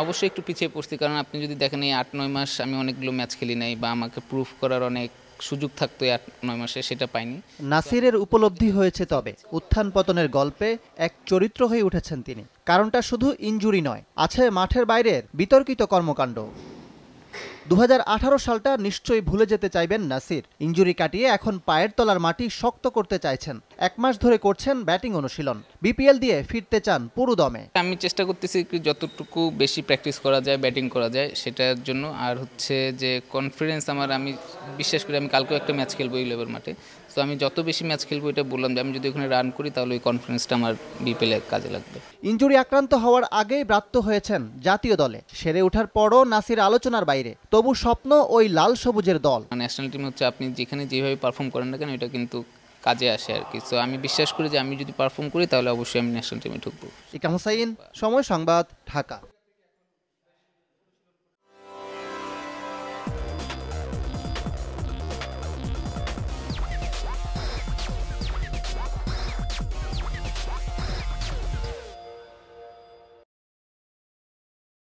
অবশ্যই একটু পিছিয়ে পড়ছি, কারণ আপনি যদি দেখেন এই ৮-৯ মাস আমি অনেকগুলো ম্যাচ খেলি নাই বা আমাকে প্রুফ করার অনেক সুযোগ থাকতো এই ৮-৯ মাসে, সেটা পাইনি। নাসিরের উপলব্ধি হয়েছে, তবে উত্থান পতনের গল্পে এক চরিত্র হয়ে উঠেছেন তিনি। কারণটা শুধু ইনজুরি নয়, আছে মাঠের বাইরের বিতর্কিত কর্মকাণ্ড। ২০১৮ সালটা নিশ্চয়ই ভুলে যেতে চাইবেন নাসির। ইনজুরি কাটিয়ে এখন পায়ের তলার মাটি শক্ত করতে চাইছেন। ১ মাস ধরে করছেন ব্যাটিং অনুশীলন। বিপিএল দিয়ে ফিরতে চান পুরো দমে। আমি চেষ্টা করতেছি কি যতটুকু বেশি প্র্যাকটিস করা যায়, ব্যাটিং করা যায় সেটার জন্য। আর হচ্ছে যে কনফিডেন্স আমার, আমি বিশ্বাস করি আমি কালকেও একটা ম্যাচ খেলবো এই লেভেল মাঠে। তো আমি যত বেশি ম্যাচ খেলবো, এটা বললাম যে আমি যদি ওখানে রান করি তাহলে ওই কনফিডেন্সটা আমার বিপিএলে কাজে লাগবে। ইনজুরি আক্রান্ত হওয়ার আগেই ব্রাত্য হয়েছেন জাতীয় দলে। সেরে ওঠার পরও নাসির আলোচনার বাইরে। তবু স্বপ্ন ওই লাল সবুজের দল। ন্যাশনাল টিম হচ্ছে আপনি যেখানে যেভাবে পারফর্ম করেন না কেন, এটা কিন্তু কাজে আসে আর কি। সো আমি বিশ্বাস করি যে আমি যদি পারফর্ম করি তাহলে অবশ্যই আমি ন্যাশনাল টিমে ঢুকবো। ইকরাম হোসাইন, সময় সংবাদ, ঢাকা।